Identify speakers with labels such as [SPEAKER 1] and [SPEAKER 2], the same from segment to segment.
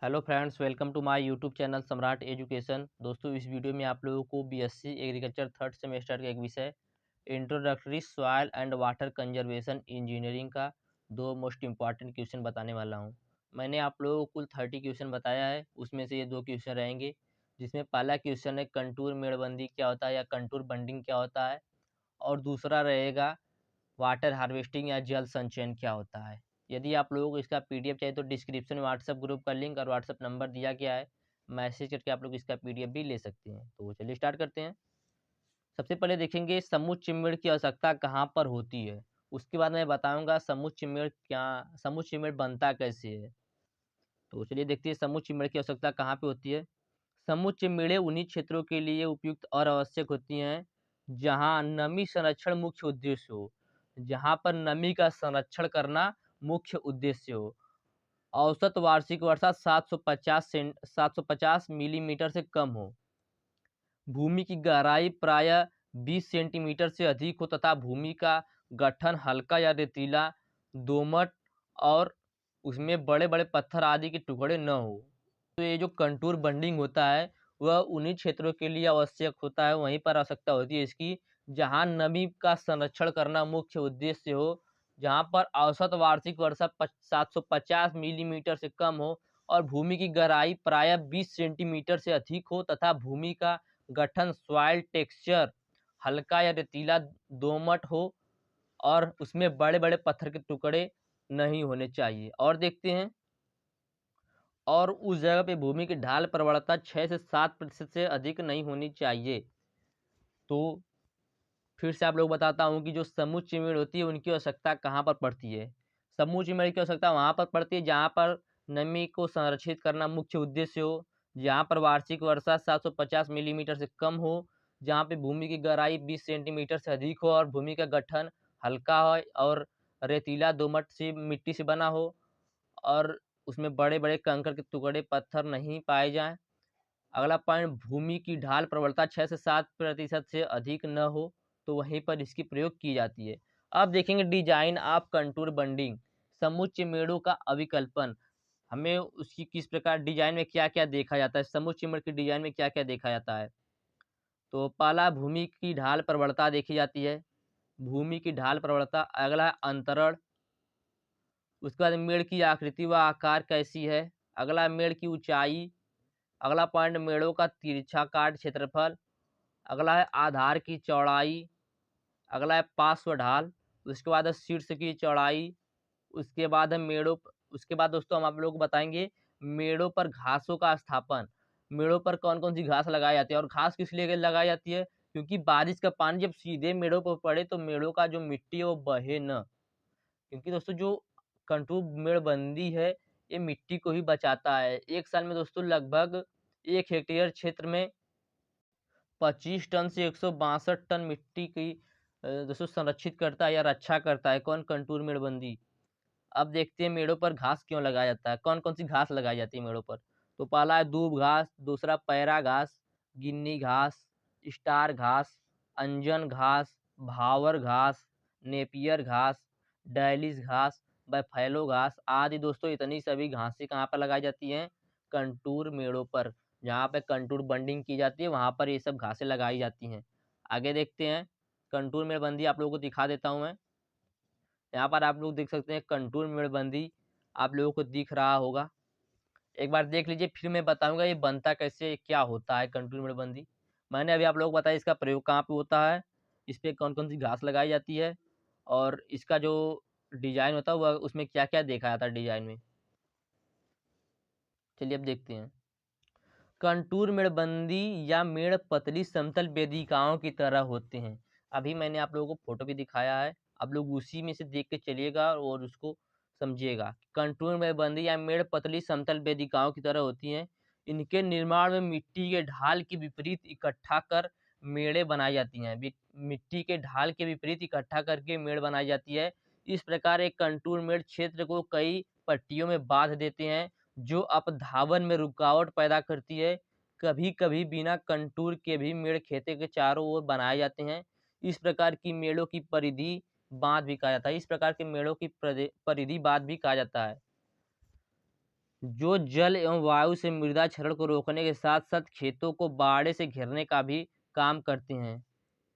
[SPEAKER 1] Hello friends, welcome to my YouTube channel Samrat education. दोस्तों, इस video में आप लोगों को बीएससी एग्रीकल्चर थर्ड सेमेस्टर का एक विषय introductory soil and water conservation engineering का दो मोस्ट इम्पॉर्टेंट क्वेश्चन बताने वाला हूं। मैंने आप लोगों को कुल 30 क्वेश्चन बताया है, उसमें से ये दो क्वेश्चन रहेंगे। जिसमें पहला क्वेश्चन है कंटूर मेड़बंदी क्या होता है या कंटूर बंडिंग क्या होता है, और दूसरा रहेगा वाटर हार्वेस्टिंग या जल संचयन क्या होता है। यदि आप लोगों को इसका पीडीएफ चाहिए तो डिस्क्रिप्शन में व्हाट्सएप ग्रुप का लिंक और व्हाट्सएप नंबर दिया गया है, मैसेज करके आप लोग इसका पीडीएफ भी ले सकते हैं। तो चलिए स्टार्ट करते हैं। सबसे पहले देखेंगे समुच्चय मेड़ की आवश्यकता कहाँ पर होती है। उसके बाद मैं बताऊंगा समुच्चय मेड़ बनता कैसे है। तो चलिए देखते हैं समुच्चय मेड़ की आवश्यकता कहाँ पे होती है। समुच्चय मेड़ें उन्हीं क्षेत्रों के लिए उपयुक्त और आवश्यक होती हैं जहाँ नमी संरक्षण मुख्य उद्देश्य हो। जहाँ पर नमी का संरक्षण करना मुख्य उद्देश्य हो। औसत वार्षिक वर्षा 750 मिलीमीटर से कम हो। भूमि की गहराई प्रायः 20 सेंटीमीटर से अधिक हो तथा भूमि का गठन हल्का या रेतीला, दोमट और उसमें बड़े बड़े पत्थर आदि के टुकड़े न हो। तो ये जो कंटूर बंडिंग होता है वह उन्हीं क्षेत्रों के लिए आवश्यक होता है, वहीं पर आवश्यकता होती है इसकी जहां नमी का संरक्षण करना मुख्य उद्देश्य हो, जहां पर औसत वार्षिक वर्षा 750 मिलीमीटर से कम हो और भूमि की गहराई प्रायः 20 सेंटीमीटर से अधिक हो तथा भूमि का गठन सॉइल टेक्सचर हल्का या रेतीला, दोमट हो और उसमें बड़े बड़े पत्थर के टुकड़े नहीं होने चाहिए। और देखते हैं, और उस जगह पे भूमि की ढाल प्रवणता 6 से 7% से अधिक नहीं होनी चाहिए। तो फिर से आप लोग बताता हूँ कि जो समुच्चय मेड़ होती है उनकी आवश्यकता कहाँ पर पड़ती है। समुच्चय मेड़ की आवश्यकता वहाँ पर पड़ती है जहाँ पर नमी को संरक्षित करना मुख्य उद्देश्य हो, जहाँ पर वार्षिक वर्षा 750 मिलीमीटर से कम हो, जहाँ पे भूमि की गहराई 20 सेंटीमीटर से अधिक हो और भूमि का गठन हल्का हो और रेतीला दोमट सी मिट्टी से बना हो और उसमें बड़े बड़े कंकड़ के टुकड़े पत्थर नहीं पाए जाएं। अगला पॉइंट, भूमि की ढाल प्रवणता 6 से 7% से अधिक न हो, तो वहीं पर इसकी प्रयोग की जाती है। अब देखेंगे डिजाइन ऑफ कंटूर बंडिंग, समुच्चय मेड़ों का अभिकल्पन। हमें उसकी किस प्रकार डिजाइन में क्या क्या देखा जाता है, समुच्चय मेड़ की डिजाइन में क्या क्या देखा जाता है। तो पहला, भूमि की ढाल प्रवणता देखी जाती है, भूमि की ढाल प्रवणता। अगला है अंतरण, उसके बाद मेड़ की आकृति व आकार कैसी है। अगला मेड़ की ऊंचाई। अगला पॉइंट, मेड़ों का तिरछा काट क्षेत्रफल। अगला है आधार की चौड़ाई। अगला है पार्श्व ढाल। उसके बाद है शीर्ष की चौड़ाई। उसके बाद है उसके बाद दोस्तों हम आप लोगों को बताएंगे मेड़ों पर घासों का स्थापन। मेड़ों पर कौन कौन सी घास लगाई जाती है और घास किस लिए लगाई जाती है, क्योंकि बारिश का पानी जब सीधे मेड़ों पर पड़े तो मेड़ों का जो मिट्टी है वो बहे न। क्योंकि दोस्तों जो कंटूर मेड़बंदी है ये मिट्टी को ही बचाता है। एक साल में दोस्तों लगभग 1 हेक्टेयर क्षेत्र में 25 टन से 162 टन मिट्टी की दोस्तों संरक्षित करता है या रक्षा करता है। कौन? कंटूर मेड़बंदी। अब देखते हैं मेड़ों पर घास क्यों लगाया जाता है, कौन कौन सी घास लगाई जाती है मेड़ों पर। तो पहला है दूब घास, दूसरा पैरा घास, गिन्नी घास, स्टार घास, अंजन घास, भावर घास, नेपियर घास, डैलिस घास, बफैलो घास आदि। दोस्तों इतनी सभी घासें कहाँ पर लगाई जाती हैं? कंटूर मेड़ों पर। जहाँ पे कंटूर बंडिंग की जाती है वहाँ पर ये सब घासें लगाई जाती हैं। आगे देखते हैं, कंटूर मेड़बंदी आप लोगों को दिखा देता हूँ मैं। यहाँ पर आप लोग देख सकते हैं कंटूर मेड़बंदी आप लोगों को दिख रहा होगा। एक बार देख लीजिए, फिर मैं बताऊंगा ये बनता कैसे, क्या होता है कंटूर मेड़बंदी। मैंने अभी आप लोगों को बताया इसका प्रयोग कहाँ पे होता है, इस पे कौन कौन सी घास लगाई जाती है और इसका जो डिजाइन होता है वह उसमें क्या क्या देखा जाता है डिजाइन में। चलिए अब देखते हैं। कंटूर मेड़बंदी या मेड़ पतली समतल वेदिकाओं की तरह होते हैं। अभी मैंने आप लोगों को फोटो भी दिखाया है, आप लोग उसी में से देख के चलिएगा और उसको समझिएगा। कंटूर मेड़बंदी या मेड़ पतली समतल वेदिकाओं की तरह होती हैं। इनके निर्माण में मिट्टी के ढाल के विपरीत इकट्ठा कर मेड़े बनाई जाती हैं। मिट्टी के ढाल के विपरीत इकट्ठा करके मेड़ बनाई जाती है। इस प्रकार एक कंटूर मेड़ क्षेत्र को कई पट्टियों में बांध देते हैं जो अपधावन में रुकावट पैदा करती है। कभी कभी बिना कंटूर के भी मेड़ खेते के चारों ओर बनाए जाते हैं। इस प्रकार की मेड़ों की परिधि बांध भी कहा जाता है। इस प्रकार के मेड़ों की परिधि बांध भी कहा जाता है। जो जल एवं वायु से मृदा क्षरण को रोकने के साथ साथ खेतों को बाड़े से घेरने का भी काम करते हैं।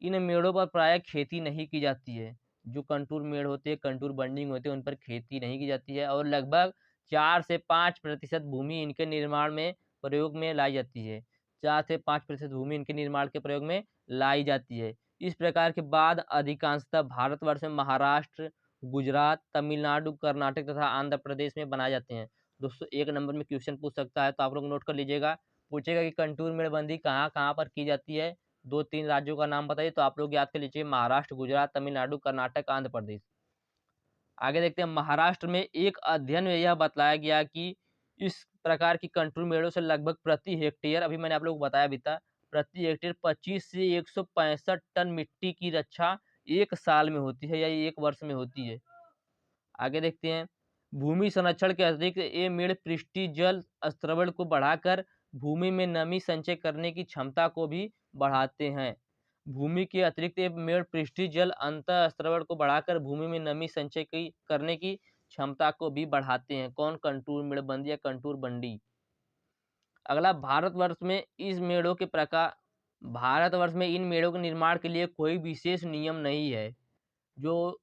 [SPEAKER 1] इन मेड़ों पर प्रायः खेती नहीं की जाती है। जो कंटूर मेड़ होते हैं, कंटूर बंडिंग होते हैं, उन पर खेती नहीं की जाती है और लगभग 4 से 5% भूमि इनके निर्माण में प्रयोग में लाई जाती है। 4 से 5% भूमि इनके निर्माण के प्रयोग में लाई जाती है। इस प्रकार के बाद अधिकांशतः भारतवर्ष में महाराष्ट्र, गुजरात, तमिलनाडु, कर्नाटक तथा आंध्र प्रदेश में बनाए जाते हैं। दोस्तों 1 नंबर में क्वेश्चन पूछ सकता है, तो आप लोग नोट कर लीजिएगा। पूछेगा कि कंटूर मेड़बंदी कहाँ-कहाँ पर की जाती है? 2-3 राज्यों का नाम बताइए, तो आप लोग याद कर लीजिए महाराष्ट्र, गुजरात, तमिलनाडु, कर्नाटक, आंध्र प्रदेश। आगे देखते हैं, महाराष्ट्र में एक अध्ययन में यह बतलाया गया कि इस प्रकार की कंटूर मेड़ों से लगभग प्रति हेक्टेयर, अभी मैंने आप लोगों को बताया भी था, प्रति हेक्टेयर 25 से 165 टन मिट्टी की रक्षा 1 साल में होती है या 1 वर्ष में होती है। आगे देखते हैं, भूमि संरक्षण के अतिरिक्त ये मेड़ पृष्ठीय जल स्त्रवण को बढ़ाकर भूमि में नमी संचय करने की क्षमता को भी बढ़ाते हैं। भूमि के अतिरिक्त ये मेड़ पृष्ठीय जल अंतः स्त्रवण को बढ़ाकर भूमि में नमी संचय करने की क्षमता को भी बढ़ाते हैं। कौन? कंटूर मेड़बंदी या कंटूर बंडी। अगला, भारतवर्ष में इस मेड़ों के प्रकार भारतवर्ष में इन मेड़ों के निर्माण के लिए कोई विशेष नियम नहीं है। जो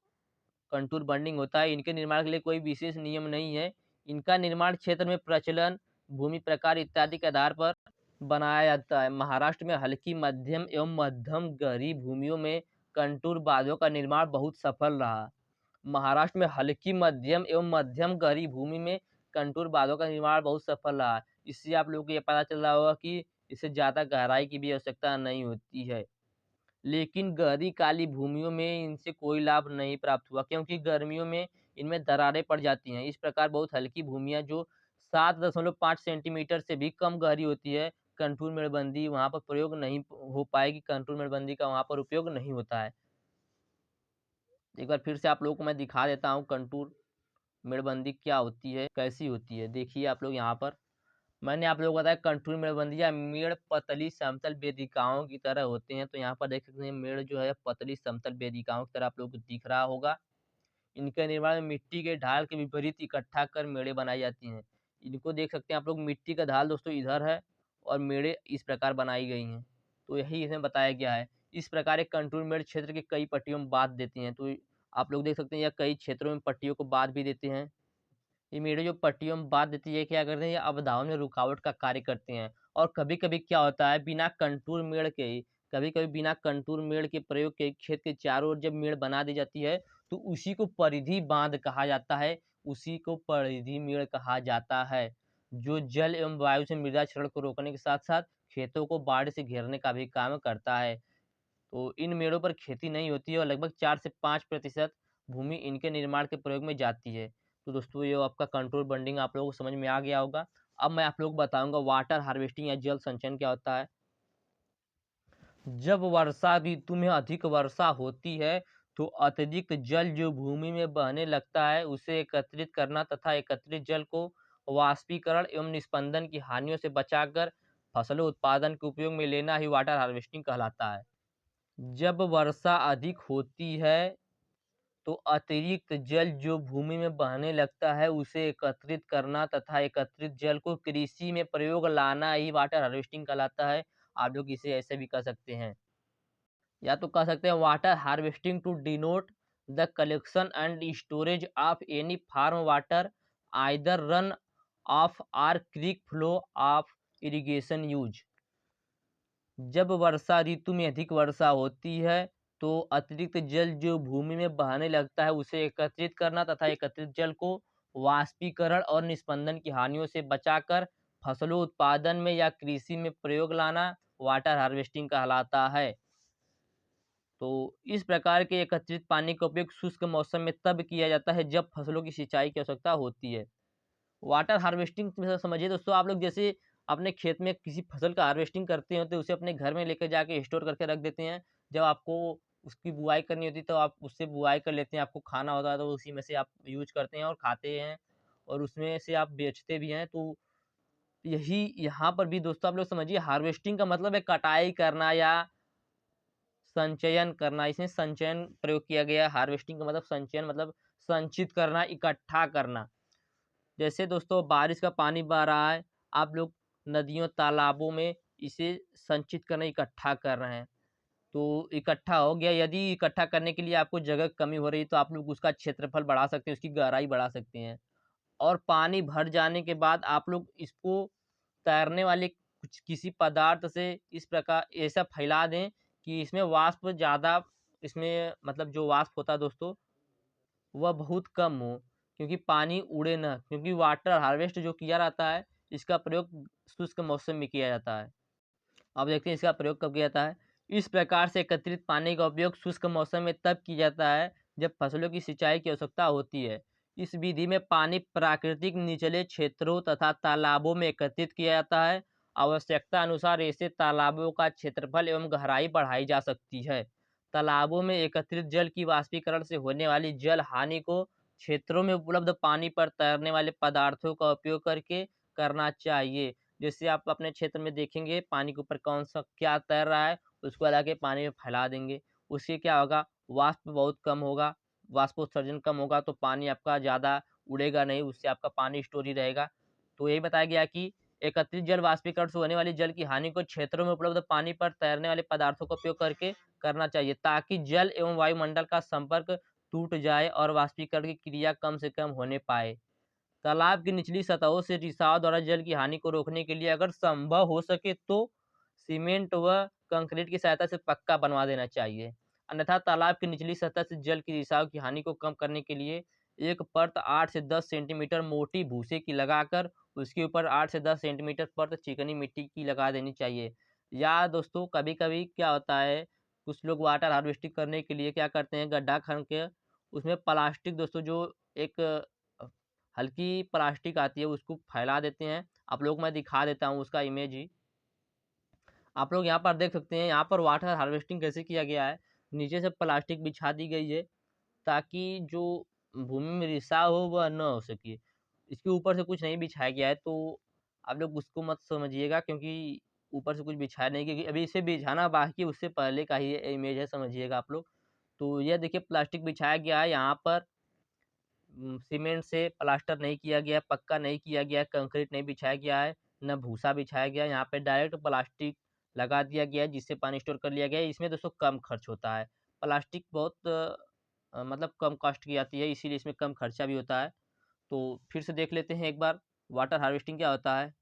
[SPEAKER 1] कंटूर बंडिंग होता है, इनके निर्माण के लिए कोई विशेष नियम नहीं है। इनका निर्माण क्षेत्र में प्रचलन, भूमि प्रकार इत्यादि के आधार पर बनाया जाता है। महाराष्ट्र में हल्की, मध्यम एवं मध्यम गहरी भूमियों में कंटूर बांधों का निर्माण बहुत सफल रहा। महाराष्ट्र में हल्की, मध्यम एवं मध्यम गहरी भूमि में कंटूर बांधों का निर्माण बहुत सफल रहा। इससे आप लोगों को ये पता चल रहा होगा कि इससे ज़्यादा गहराई की भी आवश्यकता नहीं होती है। लेकिन गहरी काली भूमियों में इनसे कोई लाभ नहीं प्राप्त हुआ, क्योंकि गर्मियों में इनमें दरारें पड़ जाती हैं। इस प्रकार बहुत हल्की भूमियाँ जो 7.5 सेंटीमीटर से भी कम गहरी होती है, कंटूर मेड़बंदी वहाँ पर प्रयोग नहीं हो पाएगी, कंटूर मेड़बंदी का वहाँ पर उपयोग नहीं होता है। एक बार फिर से आप लोगों को मैं दिखा देता हूँ कंटूर मेड़बंदी क्या होती है, कैसी होती है। देखिए आप लोग यहाँ पर, मैंने आप लोगों को बताया कंटूर मेड़बंदी या मेड़ पतली समतल वेदिकाओं की तरह होते हैं। तो यहाँ पर देख सकते हैं, मेड़ जो है पतली समतल वेदिकाओं की तरह आप लोगों को दिख रहा होगा। इनके निर्माण में मिट्टी के ढाल के विपरीत इकट्ठा कर मेड़े बनाई जाती हैं। इनको देख सकते हैं आप लोग, मिट्टी का ढाल दोस्तों इधर है और मेड़े इस प्रकार बनाई गई हैं। तो यही इसमें बताया गया है। इस प्रकार एक कंटूर मेड़ क्षेत्र के कई पट्टियों में बाँध देती हैं। तो आप लोग देख सकते हैं, यह कई क्षेत्रों में पट्टियों को बाँध भी देते हैं। ये मेरे जो पट्टियों में बाँध देती है, क्या करते हैं, ये अवधावन में रुकावट का कार्य करते हैं। और कभी-कभी क्या होता है, बिना कंटूर मेड़ के ही, कभी-कभी बिना कंटूर मेड़ के प्रयोग के खेत के चारों ओर जब मेड़ बना दी जाती है, तो उसी को परिधि बाँध कहा जाता है, उसी को परिधि मेड़ कहा जाता है, जो जल एवं वायु से मृदा क्षरण को रोकने के साथ-साथ खेतों को बाढ़ से घेरने का भी काम करता है। तो इन मेड़ों पर खेती नहीं होती है और लगभग 4 से 5% भूमि इनके निर्माण के प्रयोग में जाती है। तो दोस्तों ये आपका कंट्रोल बंडिंग आप लोगों को समझ में आ गया होगा। अब मैं आप लोगों को बताऊंगा वाटर हार्वेस्टिंग या जल संचयन क्या होता है। जब वर्षा ऋतु में अधिक वर्षा होती है, तो अत्यधिक जल जो भूमि में बहने लगता है, उसे एकत्रित करना तथा एकत्रित जल को वाष्पीकरण एवं निस्पंदन की हानियों से बचाकर फसलों उत्पादन के उपयोग में लेना ही वाटर हार्वेस्टिंग कहलाता है। जब वर्षा अधिक होती है, तो अतिरिक्त जल जो भूमि में बहने लगता है, उसे एकत्रित करना तथा एकत्रित जल को कृषि में प्रयोग लाना ही वाटर हार्वेस्टिंग कहलाता है। आप लोग इसे ऐसे भी कह सकते हैं, या तो कह सकते हैं water harvesting to denote the collection and storage of any farm water either run off or creek flow of irrigation use. जब वर्षा ऋतु में अधिक वर्षा होती है, तो अतिरिक्त जल जो भूमि में बहने लगता है, उसे एकत्रित करना तथा एकत्रित जल को वाष्पीकरण और निस्पंदन की हानियों से बचाकर फसलों उत्पादन में या कृषि में प्रयोग लाना वाटर हार्वेस्टिंग कहलाता है। तो इस प्रकार के एकत्रित पानी का उपयोग शुष्क मौसम में तब किया जाता है जब फसलों की सिंचाई की आवश्यकता होती है। वाटर हार्वेस्टिंग में समझिए दोस्तों, आप लोग जैसे अपने खेत में किसी फसल का हार्वेस्टिंग करते हो, तो उसे अपने घर में लेकर जाके स्टोर करके रख देते हैं। जब आपको उसकी बुआई करनी होती है, तो आप उससे बुआई कर लेते हैं। आपको खाना होता है, तो उसी में से आप यूज करते हैं और खाते हैं, और उसमें से आप बेचते भी हैं। तो यही यहाँ पर भी दोस्तों आप लोग समझिए, हार्वेस्टिंग का मतलब है कटाई करना या संचयन करना। इसमें संचयन प्रयोग किया गया है। हार्वेस्टिंग का मतलब संचयन, मतलब संचित करना, इकट्ठा करना। जैसे दोस्तों बारिश का पानी बह रहा है, आप लोग नदियों, तालाबों में इसे संचित करना, इकट्ठा कर रहे हैं। तो इकट्ठा हो गया, यदि इकट्ठा करने के लिए आपको जगह की कमी हो रही है, तो आप लोग उसका क्षेत्रफल बढ़ा सकते हैं, उसकी गहराई बढ़ा सकते हैं। और पानी भर जाने के बाद आप लोग इसको तैरने वाले कुछ किसी पदार्थ से इस प्रकार ऐसा फैला दें कि इसमें वाष्प ज़्यादा, इसमें मतलब जो वाष्प होता है दोस्तों, वह बहुत कम हो, क्योंकि पानी उड़े ना, क्योंकि वाटर हार्वेस्ट जो किया जाता है, इसका प्रयोग शुष्क मौसम में किया जाता है। अब देखते हैं इसका प्रयोग कब किया जाता है। इस प्रकार से एकत्रित पानी का उपयोग शुष्क मौसम में तब किया जाता है जब फसलों की सिंचाई की आवश्यकता होती है। इस विधि में पानी प्राकृतिक निचले क्षेत्रों तथा तालाबों में एकत्रित किया जाता है। आवश्यकता अनुसार ऐसे तालाबों का क्षेत्रफल एवं गहराई बढ़ाई जा सकती है। तालाबों में एकत्रित जल की वाष्पीकरण से होने वाली जल हानि को क्षेत्रों में उपलब्ध पानी पर तैरने वाले पदार्थों का उपयोग करके करना चाहिए। जैसे आप अपने क्षेत्र में देखेंगे पानी के ऊपर कौन सा क्या तैर रहा है, उसको लाके पानी में फैला देंगे। उससे क्या होगा, वाष्प बहुत कम होगा, वाष्पोत्सर्जन कम होगा, तो पानी आपका ज़्यादा उड़ेगा नहीं, उससे आपका पानी स्टोर ही रहेगा। तो यही बताया गया कि एकत्रित जल वाष्पीकरण से होने वाली जल की हानि को क्षेत्रों में उपलब्ध पानी पर तैरने वाले पदार्थों का उपयोग करके करना चाहिए, ताकि जल एवं वायुमंडल का संपर्क टूट जाए और वाष्पीकरण की क्रिया कम से कम होने पाए। तालाब की निचली सतहों से रिसाव द्वारा जल की हानि को रोकने के लिए अगर संभव हो सके तो सीमेंट व कंक्रीट की सहायता से पक्का बनवा देना चाहिए। अन्यथा तालाब की निचली सतह से जल की रिसाव की हानि को कम करने के लिए एक परत 8 से 10 सेंटीमीटर मोटी भूसे की लगाकर उसके ऊपर 8 से 10 सेंटीमीटर परत चिकनी मिट्टी की लगा देनी चाहिए। या दोस्तों कभी-कभी क्या होता है, कुछ लोग वाटर हार्वेस्टिंग करने के लिए क्या करते हैं, गड्ढा खन के उसमें प्लास्टिक दोस्तों जो एक हल्की प्लास्टिक आती है उसको फैला देते हैं। आप लोग को मैं दिखा देता हूँ उसका इमेज ही। आप लोग यहाँ पर देख सकते हैं, यहाँ पर वाटर हार्वेस्टिंग कैसे किया गया है। नीचे से प्लास्टिक बिछा दी गई है ताकि जो भूमि में रिसाव हो वह न हो सके। इसके ऊपर से कुछ नहीं बिछाया गया है, तो आप लोग उसको मत समझिएगा, क्योंकि ऊपर से कुछ बिछाया नहीं, क्योंकि अभी इसे बिछाना बाकी है, उससे पहले का ही ये इमेज है, समझिएगा आप लोग। तो यह देखिए प्लास्टिक बिछाया गया है यहाँ पर, सीमेंट से प्लास्टर नहीं किया गया, पक्का नहीं किया गया, कंक्रीट नहीं बिछाया गया है, न भूसा बिछाया गया है। यहाँ पे डायरेक्ट प्लास्टिक लगा दिया गया है जिससे पानी स्टोर कर लिया गया है। इसमें दोस्तों कम खर्च होता है। प्लास्टिक बहुत मतलब कम कॉस्ट की आती है, इसीलिए इसमें कम खर्चा भी होता है। तो फिर से देख लेते हैं एक बार वाटर हार्वेस्टिंग क्या होता है।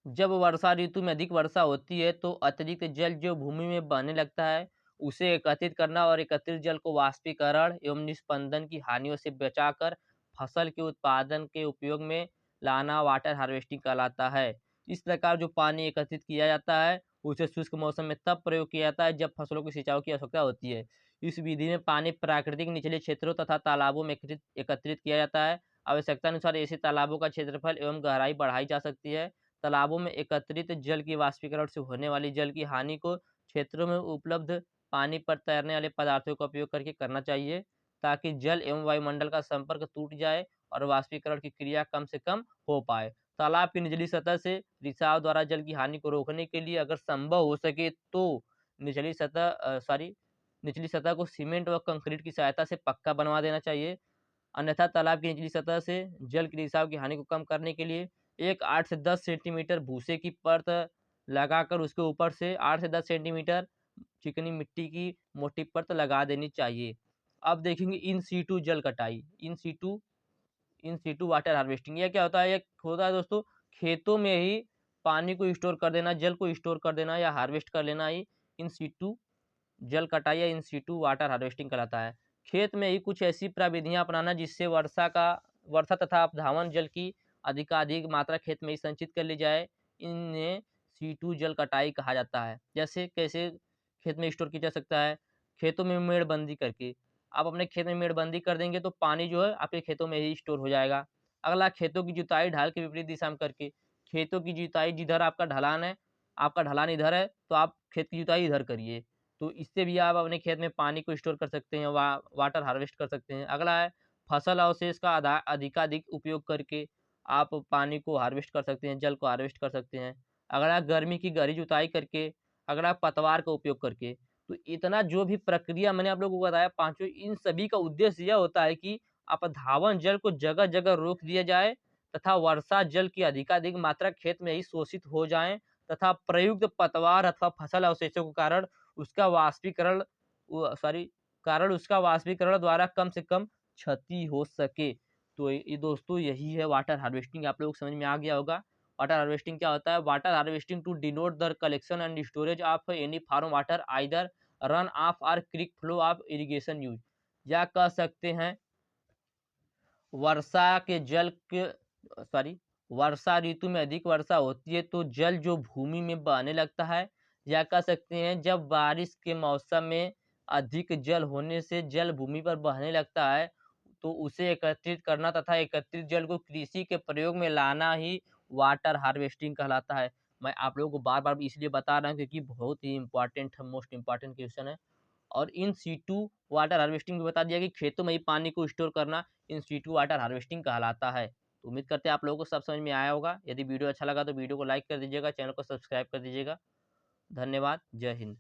[SPEAKER 1] जब वर्षा ऋतु में अधिक वर्षा होती है तो अतिरिक्त जल जो भूमि में बहने लगता है उसे एकत्रित करना और एकत्रित जल को वाष्पीकरण एवं निस्पंदन की हानियों से बचाकर फसल के उत्पादन के उपयोग में लाना वाटर हार्वेस्टिंग कहलाता है। इस प्रकार जो पानी एकत्रित किया जाता है उसे शुष्क मौसम में तब प्रयोग किया जाता है जब फसलों की सिंचाई की आवश्यकता होती है। इस विधि में पानी प्राकृतिक निचले क्षेत्रों तथा तालाबों में एकत्रित एकत्रित किया जाता है। आवश्यकता अनुसार ऐसे तालाबों का क्षेत्रफल एवं गहराई बढ़ाई जा सकती है। तालाबों में एकत्रित जल की वाष्पीकरण से होने वाली जल की हानि को क्षेत्रों में उपलब्ध पानी पर तैरने वाले पदार्थों का उपयोग करके करना चाहिए, ताकि जल एवं वायुमंडल का संपर्क टूट जाए और वाष्पीकरण की क्रिया कम से कम हो पाए। तालाब की निचली सतह से रिसाव द्वारा जल की हानि को रोकने के लिए अगर संभव हो सके तो निचली सतह निचली सतह को सीमेंट व कंक्रीट की सहायता से पक्का बनवा देना चाहिए। अन्यथा तालाब की निचली सतह से जल की रिसाव की हानि को कम करने के लिए एक 8 से 10 सेंटीमीटर भूसे की परत लगाकर उसके ऊपर से 8 से 10 सेंटीमीटर चिकनी मिट्टी की मोटी परत लगा देनी चाहिए। अब देखेंगे इन सीटू जल कटाई, इन सीटू वाटर हार्वेस्टिंग। यह क्या होता है, ये होता है दोस्तों खेतों में ही पानी को स्टोर कर देना, जल को स्टोर कर देना या हार्वेस्ट कर लेना ही इन सीटू जल कटाई या इन सीटू वाटर हार्वेस्टिंग कहलाता है। खेत में ही कुछ ऐसी प्रविधियां अपनाना जिससे वर्षा तथा अपधावन जल की अधिकाधिक मात्रा खेत में ही संचित कर ली जाए, इन्हें सीटू जल कटाई कहा जाता है। जैसे कैसे खेत में स्टोर किया जा सकता है, खेतों में मेड़बंदी करके। आप अपने खेत में मेड़बंदी कर देंगे तो पानी जो है आपके खेतों में ही स्टोर हो जाएगा। अगला, खेतों की जुताई ढाल के विपरीत दिशा में करके। खेतों की जुताई जिधर आपका ढलान है, आपका ढलान इधर है तो आप खेत की जुताई इधर करिए। तो इससे भी आप अपने खेत में पानी को स्टोर कर सकते हैं, वाटर हार्वेस्ट कर सकते हैं। अगला है फसल अवशेष का अधिकाधिक उपयोग करके आप पानी को हार्वेस्ट कर सकते हैं, जल को हार्वेस्ट कर सकते हैं। अगला, गर्मी की गहरी जुताई करके। अगला, पतवार का उपयोग करके। तो इतना जो भी प्रक्रिया मैंने आप लोगों को बताया पांचों, इन सभी का उद्देश्य यह होता है कि अपधावन जल को जगह जगह रोक दिया जाए तथा वर्षा जल की अधिकाधिक मात्रा खेत में ही शोषित हो जाए तथा प्रयुक्त पतवार अथवा फसल अवशेषों के कारण उसका वाष्पीकरण उसका वाष्पीकरण द्वारा कम से कम क्षति हो सके। तो ये दोस्तों यही है वाटर हार्वेस्टिंग। आप लोग समझ में आ गया होगा। वाटर हार्वेस्टिंग क्या होता है? Water harvesting to denote the collection and storage of any farm water either run off और creek flow of irrigation use, या कह सकते हैं वर्षा के जल के सॉरी वर्षा ऋतु में अधिक वर्षा होती है तो जल जो भूमि में बहने लगता है, या कह सकते हैं जब बारिश के मौसम में अधिक जल होने से जल भूमि पर बहने लगता है तो उसे एकत्रित करना तथा एकत्रित जल को कृषि के प्रयोग में लाना ही वाटर हार्वेस्टिंग कहलाता है। मैं आप लोगों को बार बार इसलिए बता रहा हूँ क्योंकि बहुत ही इंपॉर्टेंट है, मोस्ट इंपॉर्टेंट क्वेश्चन है। और इन सीटू वाटर हार्वेस्टिंग भी बता दिया कि खेतों में ही पानी को स्टोर करना इन सीटू वाटर हार्वेस्टिंग कहलाता है। तो उम्मीद करते हैं आप लोगों को सब समझ में आया होगा। यदि वीडियो अच्छा लगा तो वीडियो को लाइक कर दीजिएगा, चैनल को सब्सक्राइब कर दीजिएगा। धन्यवाद। जय हिंद।